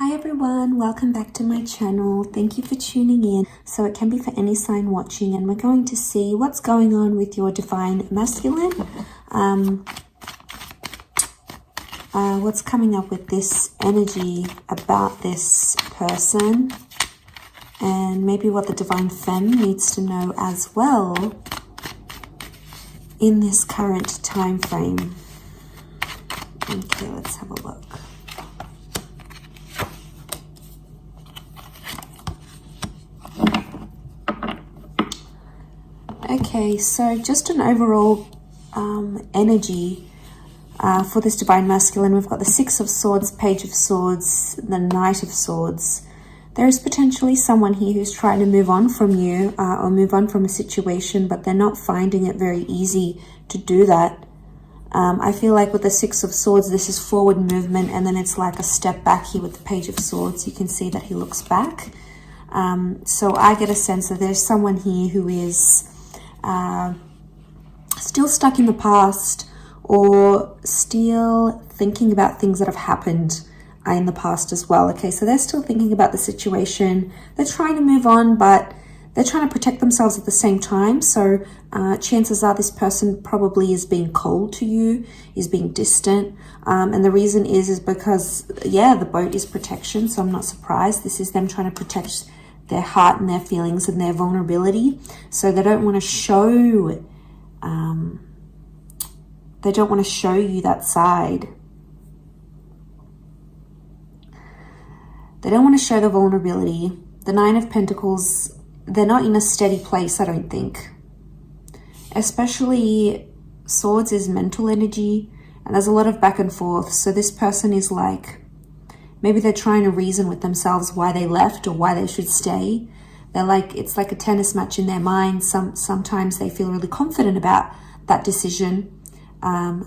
Hi everyone, welcome back to my channel. Thank you for tuning in. So it can be for any sign watching, and we're going to see what's going on with your divine masculine. What's coming up with this energy about this person, and maybe what the divine femme needs to know as well in this current time frame. Okay, let's have a look. Okay, so just an overall energy for this divine masculine. We've got the Six of Swords, Page of Swords, the Knight of Swords. There is potentially someone here who's trying to move on from you or move on from a situation, but they're not finding it very easy to do that. I feel like with the Six of Swords, this is forward movement, and then it's like a step back here with the Page of Swords. You can see that he looks back. So I get a sense that there's someone here who is still stuck in the past, or still thinking about things that have happened in the past as well. Okay, so they're still thinking about the situation. They're trying to move on, but they're trying to protect themselves at the same time. So chances are this person probably is being cold to you, is being distant. And the reason is because, yeah, the boat is protection. So I'm not surprised. This is them trying to protect their heart and their feelings and their vulnerability. So they don't want to show, you that side. They don't want to show the vulnerability. The Nine of Pentacles, they're not in a steady place, I don't think. Especially Swords is mental energy, and there's a lot of back and forth. So this person is like, maybe they're trying to reason with themselves why they left or why they should stay. They're like, it's like a tennis match in their mind. Sometimes they feel really confident about that decision.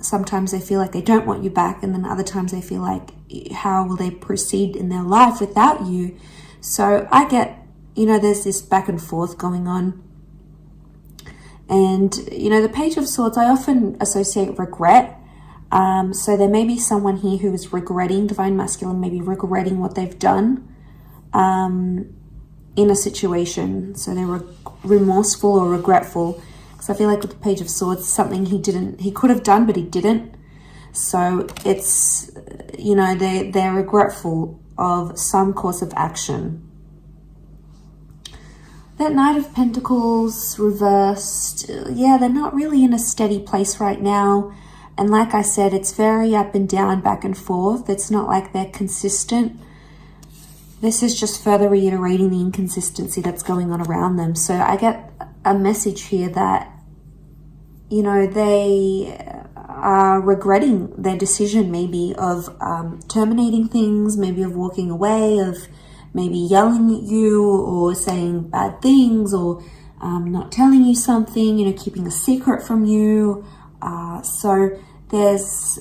Sometimes they feel like they don't want you back. And then other times they feel like, how will they proceed in their life without you? So I get, there's this back and forth going on. And, the Page of Swords, I often associate regret. So there may be someone here who is regretting, divine masculine, maybe regretting what they've done in a situation. So they're remorseful or regretful. Because I feel like with the Page of Swords, something he could have done, but he didn't. So it's, they're regretful of some course of action. That Knight of Pentacles reversed, yeah, they're not really in a steady place right now. And like I said, it's very up and down, back and forth. It's not like they're consistent. This is just further reiterating the inconsistency that's going on around them. So I get a message here that, they are regretting their decision maybe of terminating things, maybe of walking away, of maybe yelling at you or saying bad things, or not telling you something, keeping a secret from you. So there's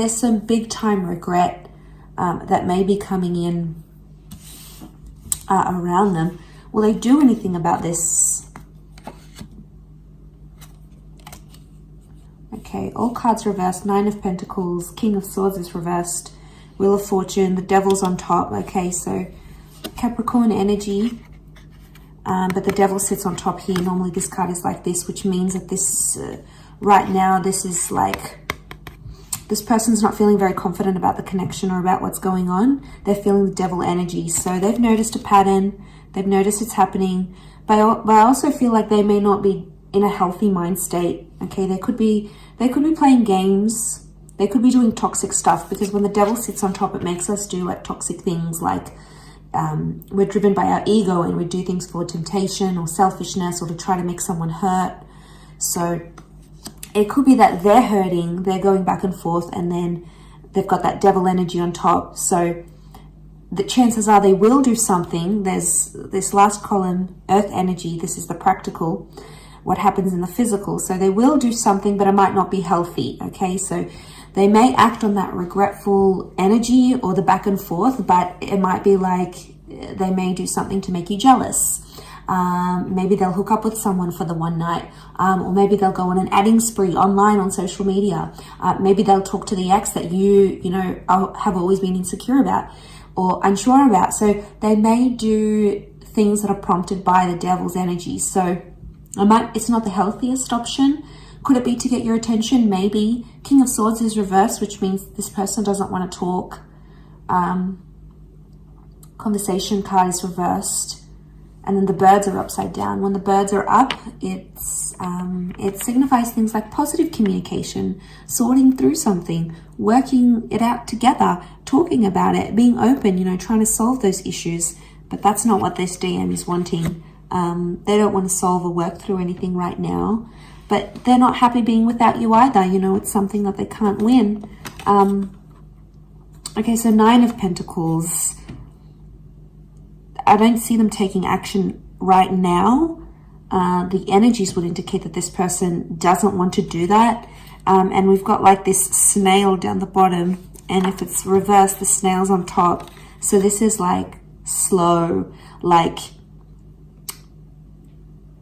some big time regret that may be coming in around them. Will they do anything about this? Okay, all cards reversed. Nine of Pentacles, King of Swords is reversed, Wheel of Fortune, the Devil's on top. Okay, so Capricorn energy. But the Devil sits on top here. Normally this card is like this, which means that this... right now, this is like, this person's not feeling very confident about the connection or about what's going on. They're feeling the Devil energy. So they've noticed a pattern. They've noticed it's happening. But I also feel like they may not be in a healthy mind state. Okay, they could be playing games. They could be doing toxic stuff, because when the Devil sits on top, it makes us do like toxic things, like we're driven by our ego and we do things for temptation or selfishness or to try to make someone hurt. So it could be that they're hurting, they're going back and forth, and then they've got that Devil energy on top. So the chances are they will do something. There's this last column, Earth energy. This is the practical, what happens in the physical. So they will do something, but it might not be healthy. Okay, so they may act on that regretful energy or the back and forth, but it might be like they may do something to make you jealous. Maybe they'll hook up with someone for the one night, or maybe they'll go on an adding spree online on social media. Maybe they'll talk to the ex that you have always been insecure about. or unsure about. So they may do things that are prompted by the devil's energy. So it's not the healthiest option. Could it be to get your attention? Maybe. King of Swords is reversed, which means this person doesn't want to talk. Conversation card is reversed. And then the birds are upside down. When the birds are up, it signifies things like positive communication, sorting through something, working it out together, talking about it, being open, you know, trying to solve those issues. But that's not what this DM is wanting. They don't want to solve or work through anything right now. But they're not happy being without you either. You know, it's something that they can't win. Okay, so 9 of Pentacles. I don't see them taking action right now. The energies would indicate that this person doesn't want to do that. And we've got like this snail down the bottom. And if it's reversed, the snail's on top. So this is like slow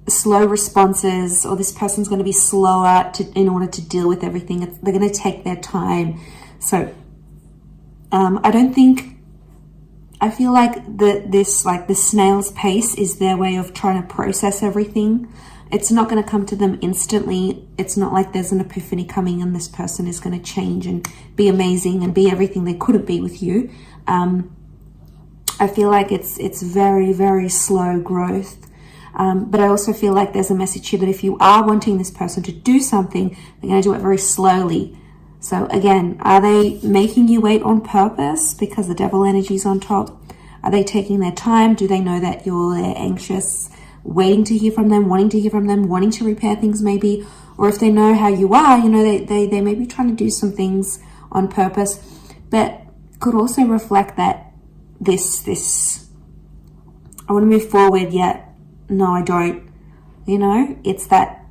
responses, or this person's going to be slower in order to deal with everything. They're going to take their time. So I feel like the snail's pace is their way of trying to process everything. It's not going to come to them instantly. It's not like there's an epiphany coming and this person is going to change and be amazing and be everything they couldn't be with you. I feel like it's very, very slow growth. But I also feel like there's a message here that if you are wanting this person to do something, they're going to do it very slowly. So again, are they making you wait on purpose because the devil energy is on top? Are they taking their time? Do they know that you're anxious, waiting to hear from them, wanting to hear from them, wanting to repair things maybe? Or if they know how you are, you know, they may be trying to do some things on purpose, but could also reflect that this I want to move forward, yet no, I don't. You know, it's that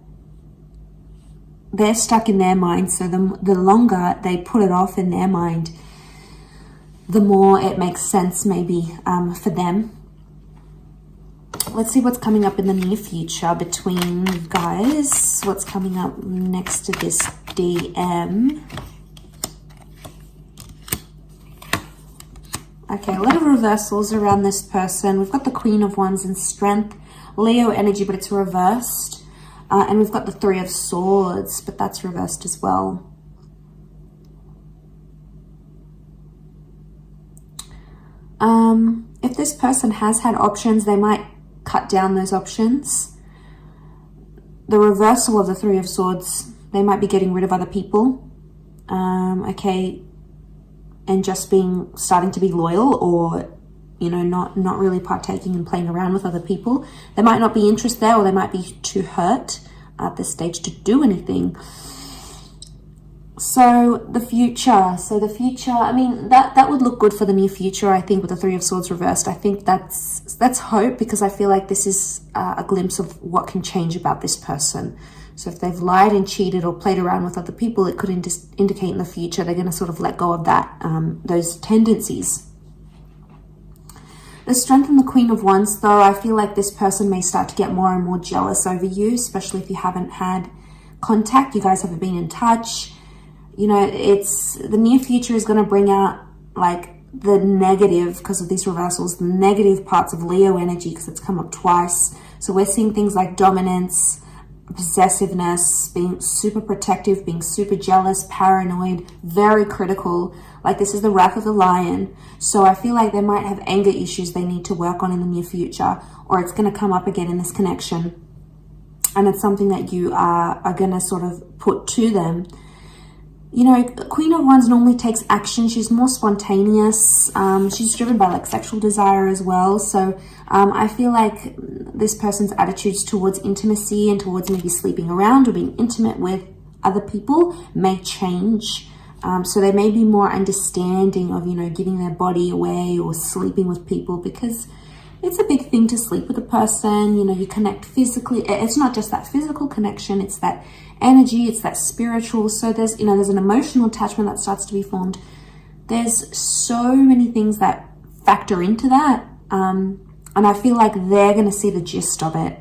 they're stuck in their mind. So the longer they put it off in their mind, the more it makes sense maybe for them. Let's see what's coming up in the near future between you guys. What's coming up next to this DM? Okay, a lot of reversals around this person. We've got the Queen of Wands in Strength, Leo energy, but it's reversed. And we've got the 3 of Swords, but that's reversed as well. If this person has had options, they might cut down those options. The reversal of the 3 of Swords, they might be getting rid of other people. Okay, and just starting to be loyal, or you know, not really partaking and playing around with other people. There might not be interest there, or they might be too hurt at this stage to do anything. So the future, I mean, that would look good for the near future, I think, with the 3 of Swords reversed. I think that's hope, because I feel like this is a glimpse of what can change about this person. So if they've lied and cheated or played around with other people, it could indicate in the future they're going to sort of let go of that, those tendencies. The Strength and the Queen of Wands, though, I feel like this person may start to get more and more jealous over you, especially if you haven't had contact, you guys haven't been in touch. You know, the near future is going to bring out like the negative, because of these reversals, the negative parts of Leo energy, because it's come up twice. So we're seeing things like dominance, possessiveness, being super protective, being super jealous, paranoid, very critical. Like this is the wrath of the lion. So I feel like they might have anger issues they need to work on in the near future, or it's going to come up again in this connection. And it's something that you are going to sort of put to them. You know, Queen of Wands normally takes action. She's more spontaneous. She's driven by like sexual desire as well. So I feel like this person's attitudes towards intimacy and towards maybe sleeping around or being intimate with other people may change. So they may be more understanding of, you know, giving their body away or sleeping with people, because it's a big thing to sleep with a person. You know, you connect physically. It's not just that physical connection, it's that energy, it's that spiritual. So there's, you know, there's an emotional attachment that starts to be formed. There's so many things that factor into that. And I feel like they're going to see the gist of it.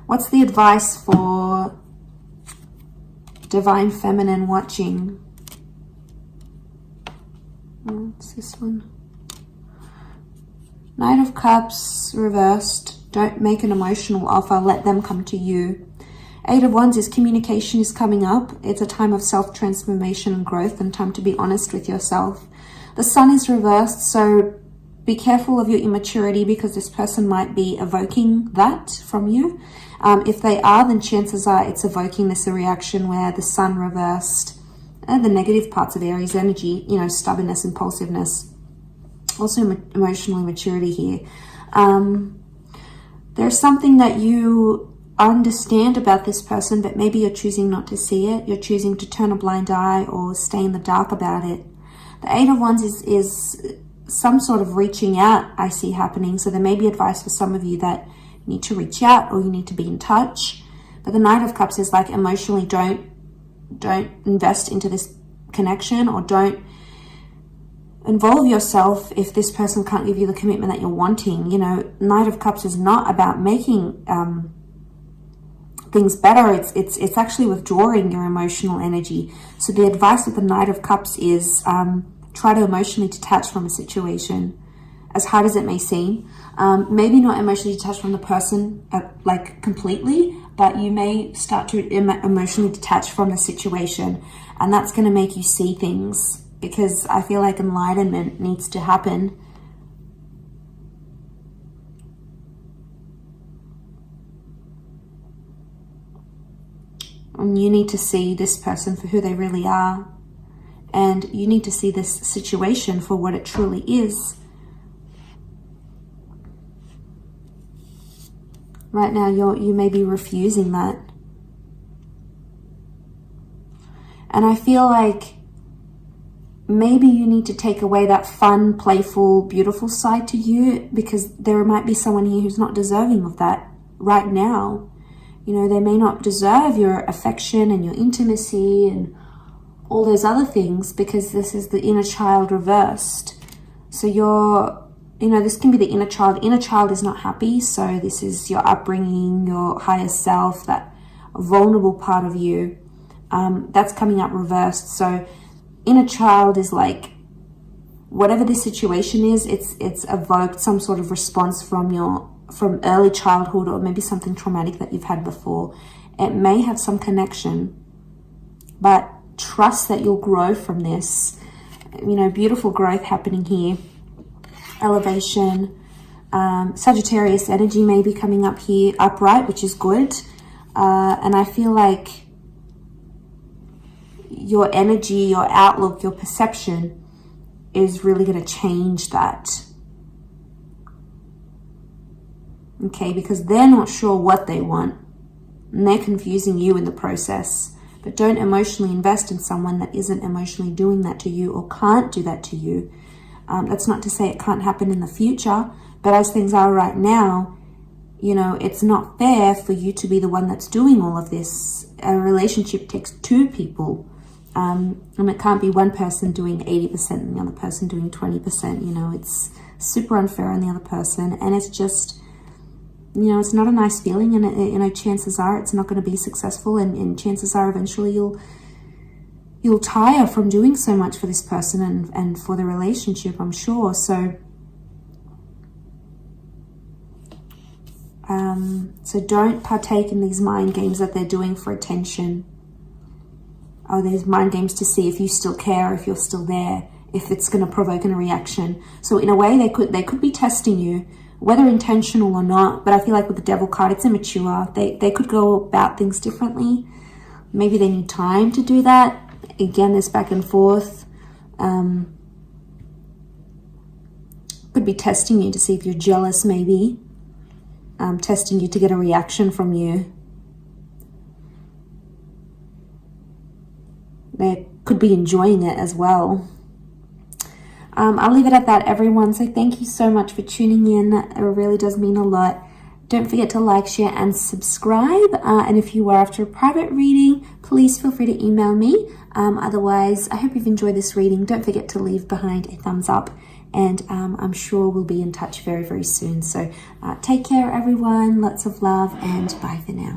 What's the advice for Divine Feminine watching? What's this one? Knight of Cups reversed. Don't make an emotional offer. Let them come to you. Eight of Wands is communication is coming up. It's a time of self-transformation and growth and time to be honest with yourself. The Sun is reversed, so be careful of your immaturity because this person might be evoking that from you. If they are, then chances are it's evoking this reaction where the Sun reversed, the negative parts of Aries energy, you know, stubbornness, impulsiveness, also emotional immaturity here. There's something that you understand about this person, but maybe you're choosing not to see it. You're choosing to turn a blind eye or stay in the dark about it. The Eight of Wands is some sort of reaching out I see happening. So there may be advice for some of you that you need to reach out or you need to be in touch. But the Knight of Cups is like emotionally don't invest into this connection or don't involve yourself if this person can't give you the commitment that you're wanting. You know, Knight of Cups is not about making things better. It's actually withdrawing your emotional energy. So the advice with the Knight of Cups is try to emotionally detach from a situation, as hard as it may seem. Maybe not emotionally detach from the person like completely, but you may start to emotionally detach from the situation, and that's going to make you see things, because I feel like enlightenment needs to happen. And you need to see this person for who they really are. And you need to see this situation for what it truly is. Right now, you may be refusing that. And I feel like maybe you need to take away that fun, playful, beautiful side to you, because there might be someone here who's not deserving of that right now. You know, they may not deserve your affection and your intimacy and all those other things, because this is the inner child reversed. So this can be the inner child. Inner child is not happy. So this is your upbringing, your higher self, that vulnerable part of you. That's coming up reversed. So inner child is like, whatever this situation is, it's evoked some sort of response from early childhood, or maybe something traumatic that you've had before. It may have some connection, but trust that you'll grow from this. You know, beautiful growth happening here. Elevation. Sagittarius energy may be coming up here upright, which is good. And I feel like your energy, your outlook, your perception is really going to change that. Okay, because they're not sure what they want, and they're confusing you in the process. But don't emotionally invest in someone that isn't emotionally doing that to you or can't do that to you. That's not to say it can't happen in the future, but as things are right now, you know, it's not fair for you to be the one that's doing all of this. A relationship takes two people, and it can't be one person doing 80% and the other person doing 20%. You know, it's super unfair on the other person, and it's just, you know, it's not a nice feeling, and you know, chances are it's not going to be successful, and chances are eventually you'll tire from doing so much for this person and for the relationship, I'm sure. So don't partake in these mind games that they're doing for attention. Or these mind games to see if you still care, if you're still there, if it's going to provoke a reaction. So in a way, they could be testing you, whether intentional or not. But I feel like with the Devil card, it's immature. They could go about things differently. Maybe they need time to do that. Again, this back and forth. Could be testing you to see if you're jealous, maybe. Testing you to get a reaction from you. They could be enjoying it as well. I'll leave it at that, everyone. So thank you so much for tuning in. It really does mean a lot. Don't forget to like, share, and subscribe. And if you are after a private reading, please feel free to email me. Otherwise, I hope you've enjoyed this reading. Don't forget to leave behind a thumbs up. And I'm sure we'll be in touch very, very soon. So take care, everyone. Lots of love, and bye for now.